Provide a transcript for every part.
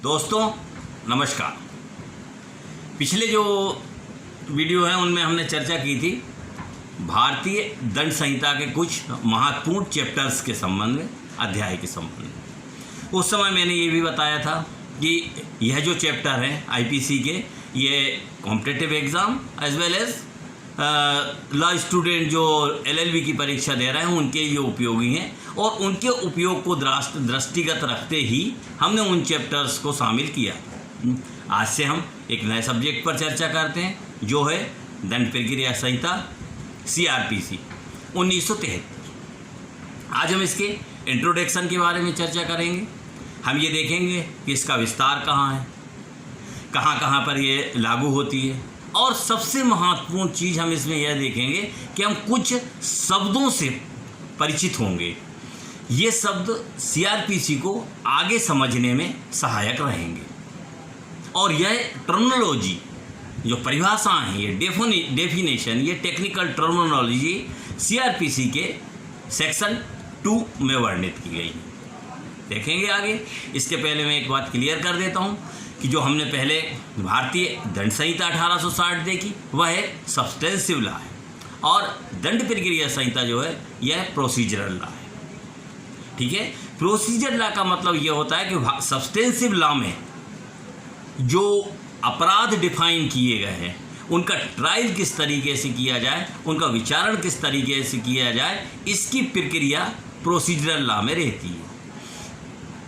दोस्तों नमस्कार। पिछले जो वीडियो हैं उनमें हमने चर्चा की थी भारतीय दंड संहिता के कुछ महत्वपूर्ण चैप्टर्स के संबंध में, अध्याय के संबंध में। उस समय मैंने ये भी बताया था कि यह जो चैप्टर है आईपीसी के, ये competitive exam as well as law student जो एलएलबी की परीक्षा दे रहे हैं उनके लिए उपयोगी हैं, और उनके उपयोग को दृष्टिगत रखते ही हमने उन चैप्टर्स को शामिल किया। आज से हम एक नए सब्जेक्ट पर चर्चा करते हैं जो है दंड प्रक्रिया संहिता सीआरपीसी 1973। आज हम इसके इंट्रोडक्शन के बारे में चर्चा करेंगे। हम ये देखेंगे कि इसका विस्तार कहाँ है, कहाँ कहाँ पर ये लागू होती है, और सबसे महत्वपूर्ण चीज़ हम इसमें यह देखेंगे कि हम कुछ शब्दों से परिचित होंगे। ये शब्द सीआरपीसी को आगे समझने में सहायक रहेंगे, और यह टर्मिनोलॉजी जो परिभाषाएं हैं, ये डेफिनेशन, ये टेक्निकल टर्मिनोलॉजी सीआरपीसी के सेक्शन 2 में वर्णित की गई है। देखेंगे आगे। इसके पहले मैं एक बात क्लियर कर देता हूँ कि जो हमने पहले भारतीय दंड संहिता 1860 देखी वह है सब्सटेंसिव लॉ है, और दंड प्रक्रिया संहिता जो है यह प्रोसीजरल लॉ है। ठीक है, प्रोसीजर लॉ का मतलब यह होता है कि सब्सटेंसिव लॉ में जो अपराध डिफाइन किए गए हैं उनका ट्रायल किस तरीके से किया जाए, उनका विचारण किस तरीके से किया जाए, इसकी प्रक्रिया प्रोसीजरल लॉ में रहती है।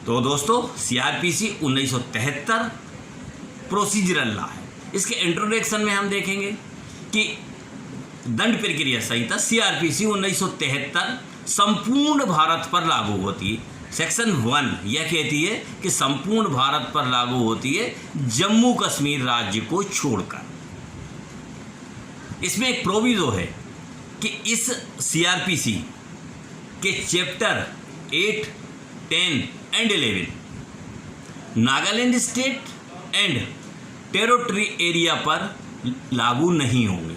तो दोस्तों सीआरपीसी 1973 प्रोसीजरल लॉ है। इसके इंट्रोडक्शन में हम देखेंगे कि दंड प्रक्रिया संहिता सीआरपीसी 1973 संपूर्ण भारत पर लागू होती है। सेक्शन 1 यह कहती है कि संपूर्ण भारत पर लागू होती है जम्मू कश्मीर राज्य को छोड़कर। इसमें एक प्रोविजो है कि इस सीआरपीसी के chapter 8, 10 and 11 Nagaland state and territory area पर लागू नहीं होंगे।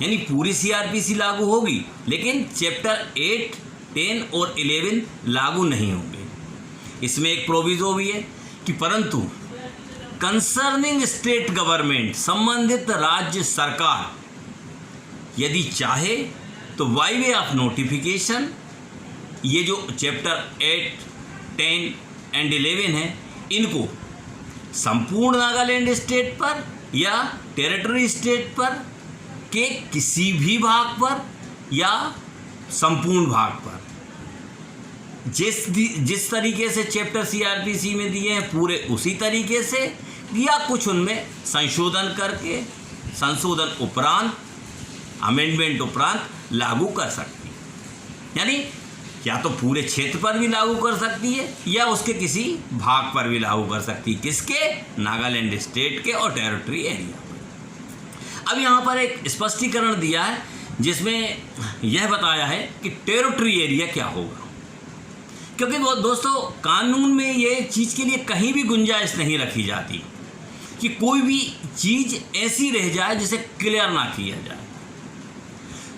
यानी पूरी सीआरपीसी लागू होगी, लेकिन चैप्टर 8, 10 और 11 लागू नहीं होंगे। इसमें एक प्रोविजो भी है कि परंतु कंसर्निंग स्टेट गवर्नमेंट, संबंधित राज्य सरकार यदि चाहे तो बाय वे ऑफ नोटिफिकेशन ये जो चैप्टर 8, 10 एंड 11 है इनको संपूर्ण नागालैंड स्टेट पर या टेरिटरी स्टेट पर के किसी भी भाग पर या संपूर्ण भाग पर जिस तरीके से चैप्टर सीआरपीसी में दिए हैं पूरे उसी तरीके से, या कुछ उनमें संशोधन उपरांत, अमेंडमेंट उपरांत लागू कर सकती है। यानी या तो पूरे क्षेत्र पर भी लागू कर सकती है या उसके किसी भाग पर भी लागू कर सकती है। किसके? नागालैंड स्टेट के और टेरिटरी एरिया पर। अब यहाँ पर एक स्पष्टीकरण दिया है जिसमें यह बताया है कि टेरिटरी एरिया क्या होगा, क्योंकि वो दोस्तों कानून में ये चीज़ के लिए कहीं भी गुंजाइश नहीं रखी जाती कि कोई भी चीज़ ऐसी रह जाए जिसे क्लियर ना किया जाए।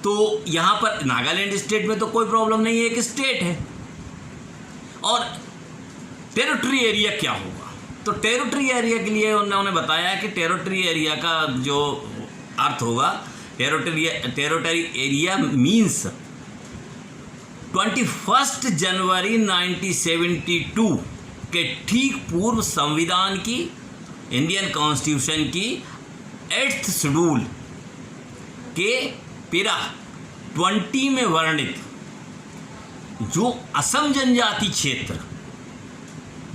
तो यहाँ पर नागालैंड स्टेट में तो कोई प्रॉब्लम नहीं है, एक स्टेट है। और टेरिटरी एरिया क्या होगा? तो टेरिटरी एरिया के लिए उन्होंने बताया कि टेरिटरी एरिया का जो अर्थ होगा, टेरिटरी एरिया मीन्स 21 जनवरी 1972 के ठीक पूर्व संविधान की, इंडियन कॉन्स्टिट्यूशन की 8th शेड्यूल के पैरा 20 में वर्णित जो असम जनजाति क्षेत्र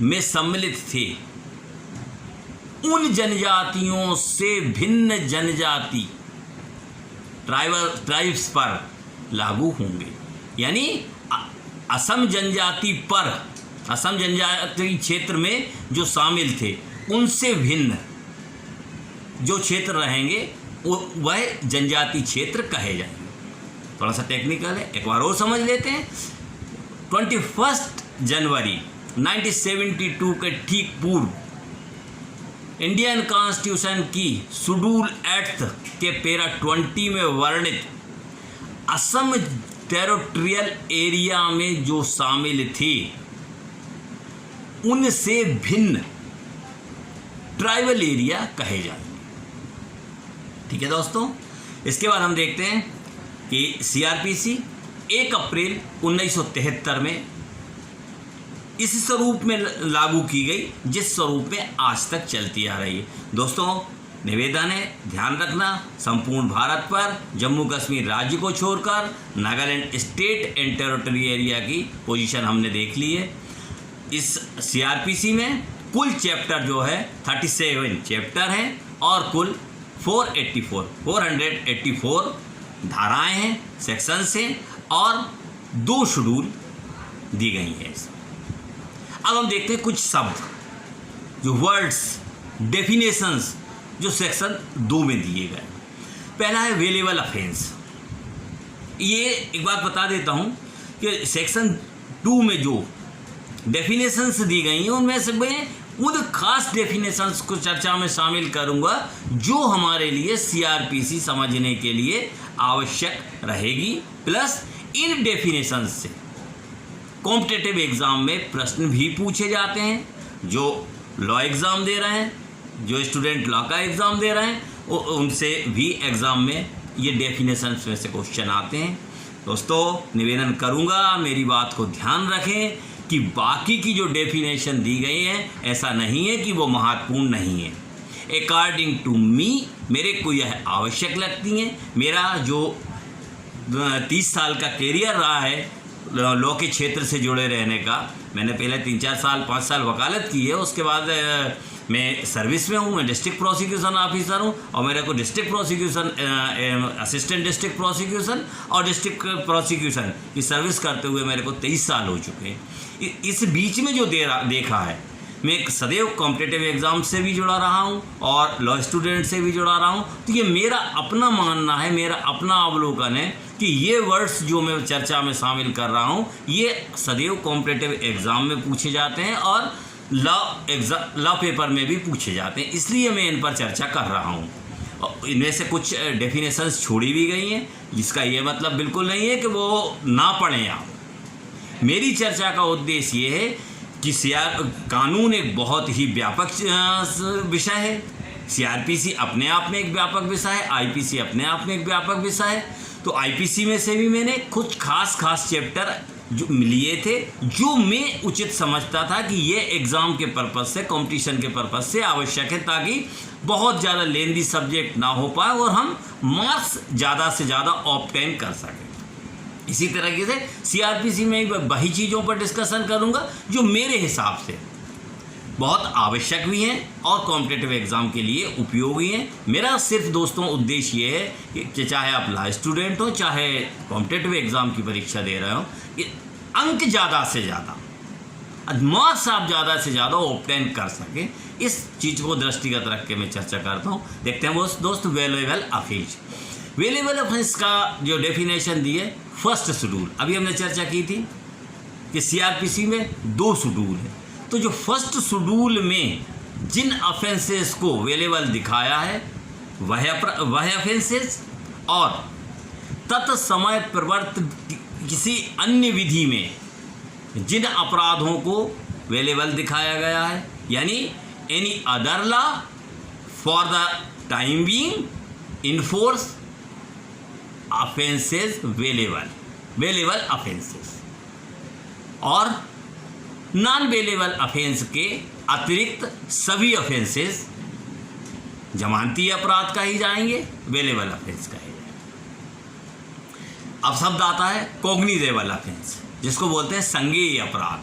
में सम्मिलित थे उन जनजातियों से भिन्न जनजाति ट्राइब्स पर लागू होंगे। यानी असम जनजाति पर, असम जनजाति क्षेत्र में जो शामिल थे उनसे भिन्न जो क्षेत्र रहेंगे वह जनजाति क्षेत्र कहे जाएंगे। थोड़ा सा टेक्निकल है, एक बार और समझ लेते हैं। 21 जनवरी 1972 के ठीक पूर्व इंडियन कॉन्स्टिट्यूशन की शेड्यूल 8 के पैरा 20 में वर्णित असम टेरिटोरियल एरिया में जो शामिल थे उनसे भिन्न ट्राइबल एरिया कहे जाएंगे। ठीक है दोस्तों, इसके बाद हम देखते हैं कि सीआरपीसी 1 अप्रैल 1973 में इस स्वरूप में लागू की गई जिस स्वरूप में आज तक चलती आ रही है। दोस्तों, निवेदन है ध्यान रखना, संपूर्ण भारत पर जम्मू कश्मीर राज्य को छोड़कर Nagaland state and territory area की पोजीशन हमने देख ली है। इस सीआरपीसी में कुल चैप्टर जो है 37 चैप्टर हैं और कुल 484 धाराएं हैं, सेक्शंस हैं और 2 शेड्यूल दी गई हैं। अब हम देखते हैं कुछ शब्द, जो वर्ड्स, डेफिनेशंस जो सेक्शन 2 में दिए गए। पहला है वेलेबल ऑफेंस। ये एक बात बता देता हूँ कि सेक्शन 2 में जो डेफिनेशंस दी गई हैं उनमें से मैं उन खास डेफिनेशंस को चर्चा में शामिल करूंगा जो हमारे लिए सीआरपीसी समझने के लिए आवश्यक रहेगी। प्लस इन डेफिनेशंस से कॉम्पिटिटिव एग्ज़ाम में प्रश्न भी पूछे जाते हैं। जो लॉ एग्ज़ाम दे रहे हैं, जो स्टूडेंट लॉ का एग्ज़ाम दे रहे हैं, उनसे भी एग्ज़ाम में ये डेफिनेशंस में से क्वेश्चन आते हैं। दोस्तों, निवेदन करूंगा मेरी बात को ध्यान रखें कि बाकी की जो डेफिनेशन दी गई है ऐसा नहीं है कि वो महत्वपूर्ण नहीं है। अकॉर्डिंग टू मी, मेरे को यह आवश्यक लगती है। मेरा जो 30 साल का कैरियर रहा है लॉ के क्षेत्र से जुड़े रहने का, मैंने पहले 3-4 साल 5 साल वकालत की है, उसके बाद मैं सर्विस में हूँ, मैं डिस्ट्रिक्ट प्रोसिक्यूशन ऑफिसर हूँ और मेरे को district prosecution, assistant district prosecution और डिस्ट्रिक्ट प्रोसिक्यूशन की सर्विस करते हुए मेरे को 23 साल हो चुके हैं। इस बीच में जो देखा है, मैं एक सदैव कॉम्पिटिटिव एग्ज़ाम से भी जुड़ा रहा हूँ और लॉ स्टूडेंट से भी जुड़ा रहा हूँ। तो ये मेरा अपना मानना है, मेरा अपना अवलोकन है कि ये वर्ड्स जो मैं चर्चा में शामिल कर रहा हूँ ये सदैव कॉम्पिटिटिव एग्ज़ाम में पूछे जाते हैं और लॉ पेपर में भी पूछे जाते हैं, इसलिए मैं इन पर चर्चा कर रहा हूँ। इनमें से कुछ डेफिनेशंस छोड़ी भी गई हैं, जिसका ये मतलब बिल्कुल नहीं है कि वो ना पढ़ें आप। मेरी चर्चा का उद्देश्य ये है कि कानून एक बहुत ही व्यापक विषय है। सीआरपीसी अपने आप में एक व्यापक विषय है, आईपीसी अपने आप में एक व्यापक विषय है। तो आईपीसी में से भी मैंने कुछ खास चैप्टर जो लिए थे जो मैं उचित समझता था कि ये एग्ज़ाम के पर्पज़ से, कंपटीशन के पर्पज़ से आवश्यक है, ताकि बहुत ज़्यादा लेंदी सब्जेक्ट ना हो पाए और हम मार्क्स ज़्यादा से ज़्यादा ऑब्टेन कर सकें। इसी तरीके से सीआरपीसी में वही चीज़ों पर डिस्कशन करूंगा जो मेरे हिसाब से बहुत आवश्यक भी हैं और कॉम्पिटिटिव एग्ज़ाम के लिए उपयोगी हैं। मेरा सिर्फ दोस्तों उद्देश्य ये है कि चाहे आप लॉ स्टूडेंट हो, चाहे कॉम्पिटिटिव एग्ज़ाम की परीक्षा दे रहे हो, अंक ज़्यादा से ज़्यादा, मार्क्स आप ज़्यादा से ज़्यादा ऑब्टेन कर सकें, इस चीज़ को दृष्टिगत रख के मैं चर्चा करता हूँ। देखते हैं दोस्त वेलेबल ऑफेंस। वेलेबल ऑफेंस का जो डेफिनेशन दी है, फर्स्ट शेड्यूल, अभी हमने चर्चा की थी कि सीआरपीसी में 2 शेड्यूल है। तो जो फर्स्ट शेड्यूल में जिन ऑफेंसेस को वेलेबल दिखाया है वह ऑफेंसेस और तत्समय प्रवर्तित किसी अन्य विधि में जिन अपराधों को वेलेबल दिखाया गया है, यानी any other law for the time being in force offences bailable offences, और नॉन वेलेबल ऑफेंस के अतिरिक्त सभी ऑफेंसेस जमानती अपराध कहे जाएंगे, वेलेबल ऑफेंस कहे जाएंगे। अब शब्द आता है कॉग्निजेबल ऑफेंस, जिसको बोलते हैं संज्ञेय अपराध।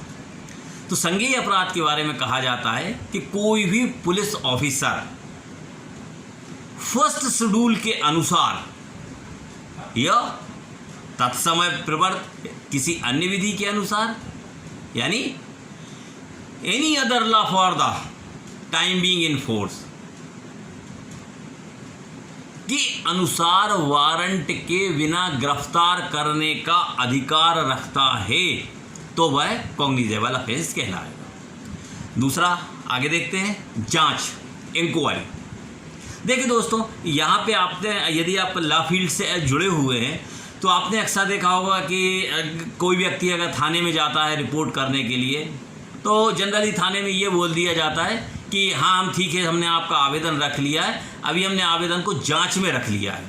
तो संज्ञेय अपराध के बारे में कहा जाता है कि कोई भी पुलिस ऑफिसर फर्स्ट शेड्यूल के अनुसार या तत्समय प्रवर्त किसी अन्य विधि के अनुसार, यानी any other law for the time being in force के अनुसार वारंट के बिना गिरफ्तार करने का अधिकार रखता है, तो वह कॉग्निजेबल ऑफेंस कहलाएगा। दूसरा आगे देखते हैं, जांच, इंक्वायरी। देखिए दोस्तों, यहाँ पे आपने, यदि आप लॉ फील्ड से जुड़े हुए हैं तो आपने अक्सर देखा होगा कि कोई व्यक्ति अगर थाने में जाता है रिपोर्ट करने के लिए, तो जनरली थाने में ये बोल दिया जाता है कि हाँ हम ठीक है, हमने आपका आवेदन रख लिया है, अभी हमने आवेदन को जांच में रख लिया है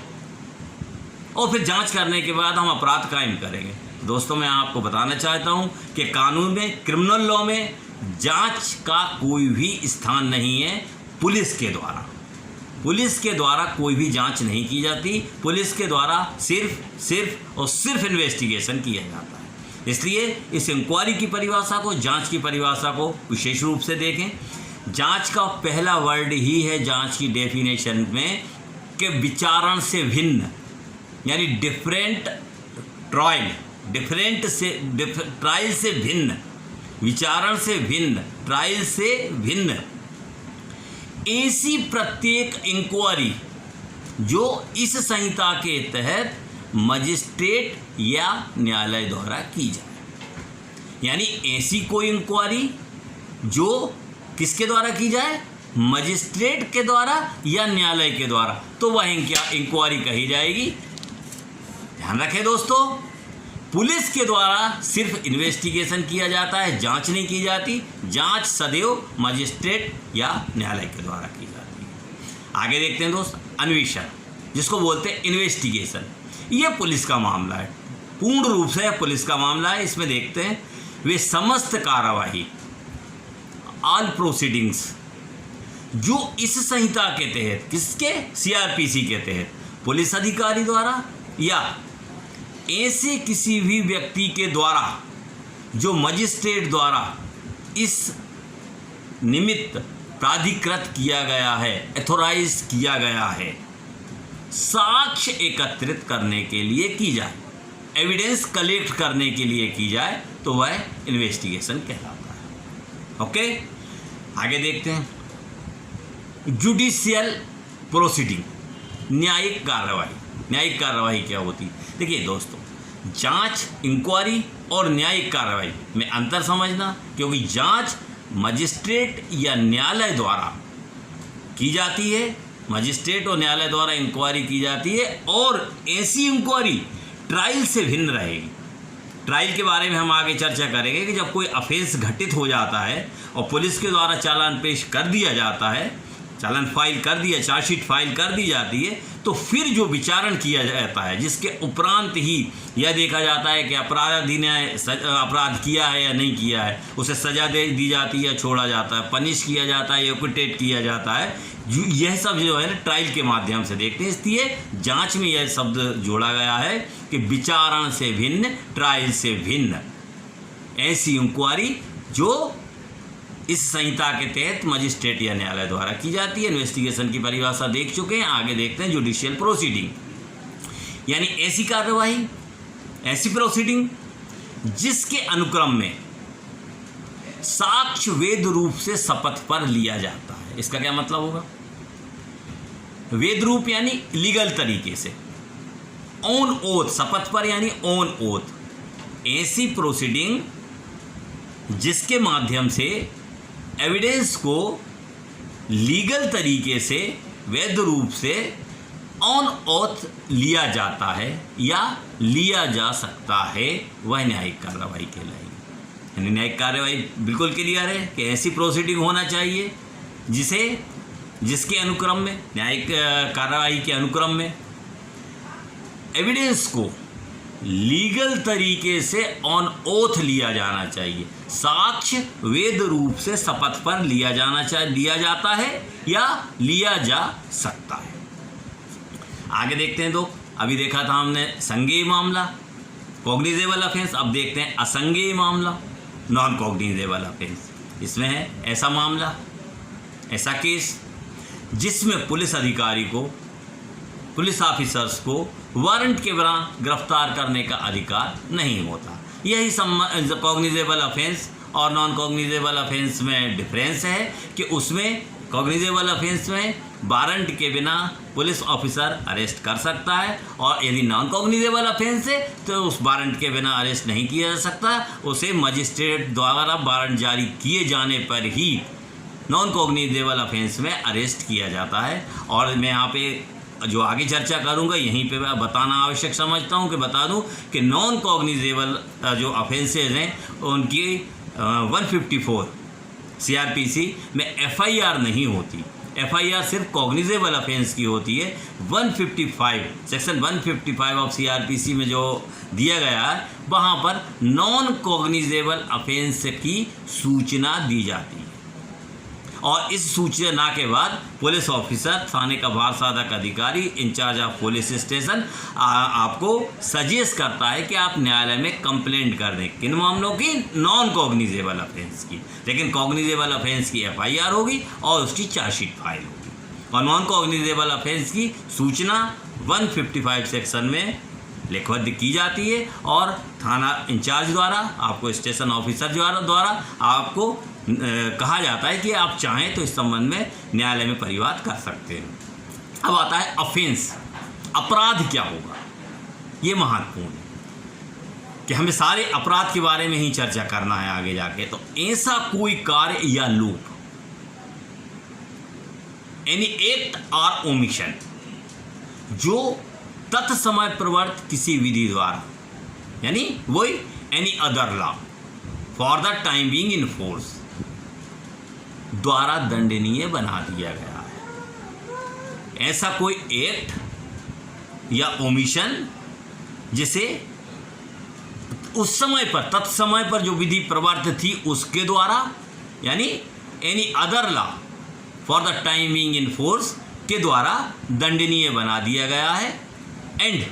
और फिर जांच करने के बाद हम अपराध कायम करेंगे। दोस्तों, मैं आपको बताना चाहता हूं कि कानून में, क्रिमिनल लॉ में जांच का कोई भी स्थान नहीं है। पुलिस के द्वारा कोई भी जांच नहीं की जाती। पुलिस के द्वारा सिर्फ और सिर्फ इन्वेस्टिगेशन किया जाता है। इसलिए इस इंक्वायरी की परिभाषा को, जांच की परिभाषा को विशेष रूप से देखें। जांच का पहला वर्ड ही है जांच की डेफिनेशन में कि विचारण से भिन्न, यानी ट्रायल से भिन्न, विचारण से भिन्न, ट्रायल से भिन्न ऐसी प्रत्येक इंक्वायरी जो इस संहिता के तहत मजिस्ट्रेट या न्यायालय द्वारा की जाए। यानी ऐसी कोई इंक्वायरी जो किसके द्वारा की जाए, मजिस्ट्रेट के द्वारा या न्यायालय के द्वारा, तो वह इंक्वायरी कही जाएगी। ध्यान रखें दोस्तों, पुलिस के द्वारा सिर्फ इन्वेस्टिगेशन किया जाता है, जांच नहीं की जाती। जांच सदैव मजिस्ट्रेट या न्यायालय के द्वारा की जाती है। आगे देखते हैं दोस्त, अन्वेषण, जिसको बोलते हैं इन्वेस्टिगेशन। ये पुलिस का मामला है, पूर्ण रूप से पुलिस का मामला है। इसमें देखते हैं वे समस्त कार्यवाही, ऑल प्रोसीडिंग्स जो इस संहिता के तहत, किसके, सीआरपीसी के तहत पुलिस अधिकारी द्वारा या ऐसे किसी भी व्यक्ति के द्वारा जो मजिस्ट्रेट द्वारा इस निमित्त प्राधिकृत किया गया है, एथोराइज किया गया है, साक्ष्य एकत्रित करने के लिए की जाए, एविडेंस कलेक्ट करने के लिए की जाए, तो वह इन्वेस्टिगेशन कहलाता है। ओके, आगे देखते हैं जुडिशियल प्रोसीडिंग, न्यायिक कार्रवाई। न्यायिक कार्रवाई क्या होती है? देखिए दोस्तों, जांच, इंक्वायरी और न्यायिक कार्रवाई में अंतर समझना, क्योंकि जांच मजिस्ट्रेट या न्यायालय द्वारा की जाती है, मजिस्ट्रेट और न्यायालय द्वारा इंक्वायरी की जाती है, और ऐसी इंक्वायरी ट्रायल से भिन्न रहेगी। ट्रायल के बारे में हम आगे चर्चा करेंगे कि जब कोई ऑफेंस घटित हो जाता है और पुलिस के द्वारा चालान पेश कर दिया जाता है, चालान फाइल कर दिया, चार्जशीट फाइल कर दी जाती है, तो फिर जो विचारण किया जाता है, जिसके उपरांत ही यह देखा जाता है कि अपराधी ने अपराध किया है या नहीं किया है, उसे सजा दे दी जाती है, छोड़ा जाता है, पनिश किया जाता है, एक्विटेट किया जाता है, यह सब जो है ना ट्रायल के माध्यम से देखते हैं। इसलिए जांच में यह शब्द जोड़ा गया है कि विचारण से भिन्न, ट्रायल से भिन्न ऐसी इंक्वायरी जो इस संहिता के तहत मजिस्ट्रेट या न्यायालय द्वारा की जाती है। इन्वेस्टिगेशन की परिभाषा देख चुके हैं, आगे देखते हैं जुडिशियल प्रोसीडिंग, यानी ऐसी कार्रवाई, ऐसी प्रोसीडिंग जिसके अनुक्रम में साक्ष्य वेद रूप से शपथ पर लिया जाता है। इसका क्या मतलब होगा? वेद रूप यानी लीगल तरीके से, ऑन ओथ, शपथ पर यानी ऑन ओथ। ऐसी प्रोसीडिंग जिसके माध्यम से एविडेंस को लीगल तरीके से, वैध रूप से ऑन ओथ लिया जाता है या लिया जा सकता है, वह न्यायिक कार्रवाई कहलाएगी। यानी न्यायिक कार्रवाई बिल्कुल क्लियर है कि ऐसी प्रोसीडिंग होना चाहिए जिसके अनुक्रम में, न्यायिक कार्रवाई के अनुक्रम में एविडेंस को लीगल तरीके से ऑन ओथ लिया जाना चाहिए, साक्ष्य वेद रूप से शपथ पर लिया जाता है या लिया जा सकता है। आगे देखते हैं। तो अभी देखा था हमने संज्ञेय मामला, कॉग्निजेबल ऑफेंस, अब देखते हैं असंज्ञेय मामला, नॉन कॉग्निजेबल ऑफेंस। इसमें है ऐसा मामला, ऐसा केस जिसमें पुलिस अधिकारी को, पुलिस ऑफिसर्स को वारंट के बिना गिरफ्तार करने का अधिकार नहीं होता। यही कॉग्निजेबल ऑफेंस और नॉन कॉग्निजेबल ऑफेंस में डिफरेंस है कि उसमें कॉग्निजेबल ऑफेंस में वारंट के बिना पुलिस ऑफिसर अरेस्ट कर सकता है, और यदि नॉन कॉग्निजेबल ऑफेंस है तो उस वारंट के बिना अरेस्ट नहीं किया जा सकता, उसे मजिस्ट्रेट द्वारा वारंट जारी किए जाने पर ही नॉन कॉग्निजेबल ऑफेंस में अरेस्ट किया जाता है। और मैं यहाँ पे जो आगे चर्चा करूंगा यहीं पे मैं बताना आवश्यक समझता हूं कि बता दूं कि नॉन कॉग्निजेबल जो ऑफेंसेज हैं उनकी 154 सीआरपीसी में एफआईआर नहीं होती। एफआईआर सिर्फ कॉग्निजेबल ऑफेंस की होती है। 155 सेक्शन 155 ऑफ सीआरपीसी में जो दिया गया है वहाँ पर नॉन कॉग्निजेबल ऑफेंस की सूचना दी जाती है और इस सूचना के बाद पुलिस ऑफिसर, थाने का वारसाधक अधिकारी, इंचार्ज ऑफ पुलिस स्टेशन आपको सजेस्ट करता है कि आप न्यायालय में कंप्लेंट कर दें। किन मामलों की? नॉन कॉग्निजेबल ऑफेंस की। लेकिन कॉग्निजेबल ऑफेंस की एफआईआर होगी और उसकी चार्जशीट फाइल होगी। और नॉन कॉग्निजेबल ऑफेंस की सूचना 155 सेक्शन में लिखबद्ध की जाती है और थाना इंचार्ज द्वारा, आपको स्टेशन ऑफिसर द्वारा आपको कहा जाता है कि आप चाहें तो इस संबंध में न्यायालय में परिवाद कर सकते हैं। अब आता है ऑफेंस, अपराध क्या होगा। ये महत्वपूर्ण है कि हमें सारे अपराध के बारे में ही चर्चा करना है आगे जाके। तो ऐसा कोई कार्य या लोप, एनी एक्ट और ओमिशन जो तत्समय प्रवर्त किसी विधि द्वारा, यानी वही any other law for the time being in force द्वारा दंडनीय बना दिया गया है। ऐसा कोई एक्ट या ओमिशन जिसे उस समय पर, तत्समय पर जो विधि प्रवर्त थी उसके द्वारा, यानी any other law for the time being in force के द्वारा दंडनीय बना दिया गया है। एंड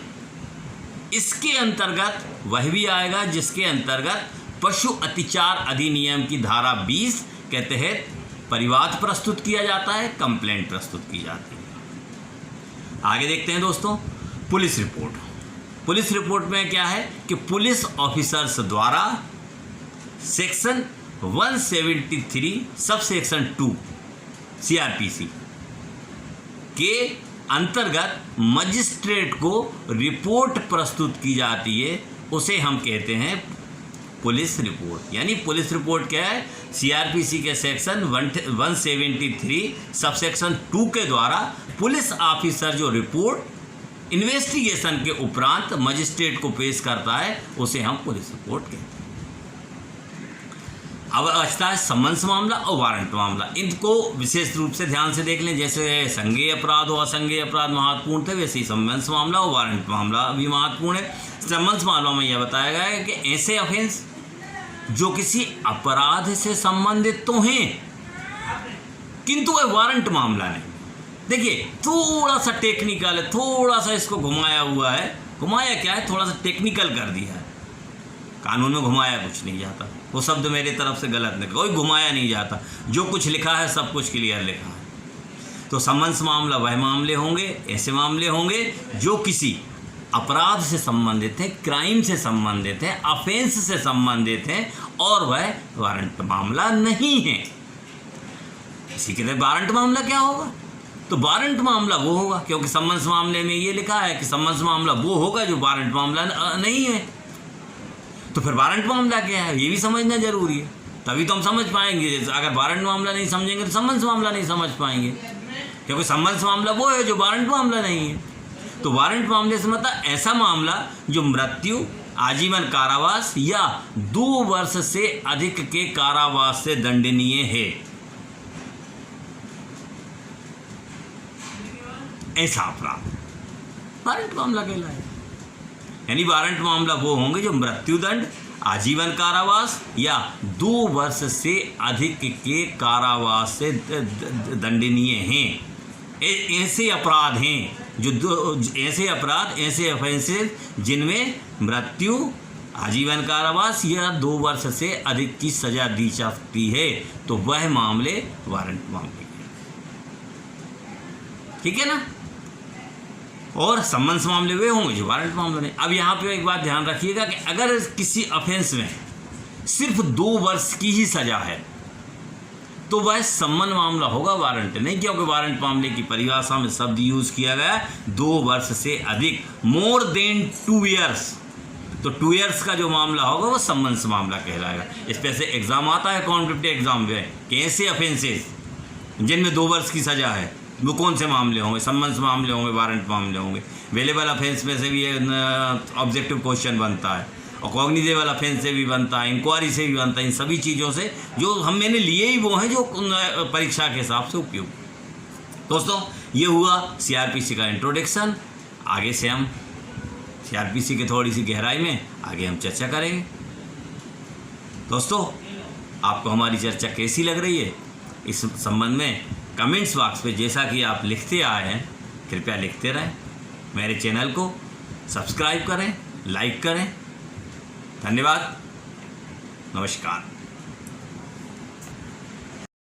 इसके अंतर्गत वह भी आएगा जिसके अंतर्गत पशु अत्याचार अधिनियम की धारा 20 के तहत परिवाद प्रस्तुत किया जाता है, कंप्लेंट प्रस्तुत की जाती है। आगे देखते हैं दोस्तों, पुलिस रिपोर्ट। पुलिस रिपोर्ट में क्या है कि पुलिस ऑफिसर्स द्वारा सेक्शन 173 सब सेक्शन 2 सीआरपीसी के अंतर्गत मजिस्ट्रेट को रिपोर्ट प्रस्तुत की जाती है, उसे हम कहते हैं पुलिस रिपोर्ट। यानी पुलिस रिपोर्ट क्या है? सीआरपीसी के सेक्शन 173 सब सेक्शन 2 के द्वारा पुलिस ऑफिसर जो रिपोर्ट इन्वेस्टिगेशन के उपरांत मजिस्ट्रेट को पेश करता है, उसे हम पुलिस रिपोर्ट कहते हैं। अब अच्छा है सम्मन्स मामला और वारंट मामला। इनको विशेष रूप से ध्यान से देख लें। जैसे संज्ञेय अपराध और असंज्ञेय अपराध महत्वपूर्ण थे, वैसे ही सम्मन्स मामला और वारंट मामला भी महत्वपूर्ण है। सम्मन्स मामला में यह बताया गया है कि ऐसे ऑफेंस जो किसी अपराध से संबंधित तो हैं किंतु वह वारंट मामला नहीं। देखिए थोड़ा सा टेक्निकल है, थोड़ा सा इसको घुमाया हुआ है। घुमाया क्या है? थोड़ा सा टेक्निकल कर दिया है। कानून में घुमाया कुछ नहीं जाता, वो शब्द मेरी तरफ से गलत नहीं, कोई घुमाया नहीं जाता। जो कुछ लिखा है सब कुछ क्लियर लिखा है। तो सम्मन्स मामला वह मामले होंगे, ऐसे मामले होंगे जो किसी अपराध से संबंधित है, क्राइम से संबंधित है, ऑफेंस से संबंधित है और वह वारंट मामला नहीं है। इसी के लिए वारंट मामला क्या होगा? तो वारंट मामला वो होगा, क्योंकि सम्मन्स मामले में ये लिखा है कि सम्मन्स मामला वो होगा जो वारंट मामला नहीं है। तो फिर वारंट मामला क्या है ये भी समझना जरूरी है, तभी तो हम समझ पाएंगे। अगर वारंट मामला नहीं समझेंगे तो सम्मन्स मामला नहीं समझ पाएंगे, क्योंकि सम्मन्स मामला वो है जो वारंट मामला नहीं है। तो वारंट मामले से मतलब ऐसा मामला जो मृत्यु, आजीवन कारावास या 2 वर्ष से अधिक के कारावास से दंडनीय है, ऐसा अपराध वारंट मामला कहलाएगा। यानी वारंट मामला वो होंगे जो मृत्युदंड, आजीवन कारावास या 2 वर्ष से अधिक के कारावास से दंडनीय हैं। ऐसे अपराध हैं ऐसे ऑफेंसेस जिनमें मृत्यु, आजीवन कारावास या 2 वर्ष से अधिक की सजा दी जा सकती है, तो वह मामले वारंट मामले, ठीक है ना। और सम्मन्स मामले वे होंगे जो वारंट मामला नहीं। अब यहाँ पे एक बात ध्यान रखिएगा कि अगर किसी ऑफेंस में सिर्फ 2 वर्ष की ही सजा है तो वह सम्मन मामला होगा, वारंट नहीं, क्योंकि वारंट मामले की परिभाषा में शब्द यूज किया गया है 2 वर्ष से अधिक, मोर देन 2 ईयर्स। तो 2 ईयर्स का जो मामला होगा वो सम्मन्स मामला कहलाएगा। इस पर से एग्जाम आता है कॉम्पिटिटिव एग्जाम में कि ऐसे ऑफेंसेस जिनमें 2 वर्ष की सजा है वो कौन से मामले होंगे? सम्मन्स मामले होंगे, वारंट मामले होंगे। अवेलेबल ऑफेंस में से भी ऑब्जेक्टिव क्वेश्चन बनता है। और कॉग्निटिव ऑफेंस से भी बनता है, इंक्वायरी से भी बनता है, इन सभी चीज़ों से जो मैंने लिए ही वो हैं जो परीक्षा के हिसाब से उपयोग। दोस्तों ये हुआ सीआरपीसी का इंट्रोडक्शन। आगे से हम सीआरपीसी के थोड़ी सी गहराई में आगे हम चर्चा करेंगे। दोस्तों आपको हमारी चर्चा कैसी लग रही है इस संबंध में कमेंट्स बॉक्स पे जैसा कि आप लिखते आए हैं कृपया लिखते रहें। मेरे चैनल को सब्सक्राइब करें, लाइक करें। धन्यवाद, नमस्कार।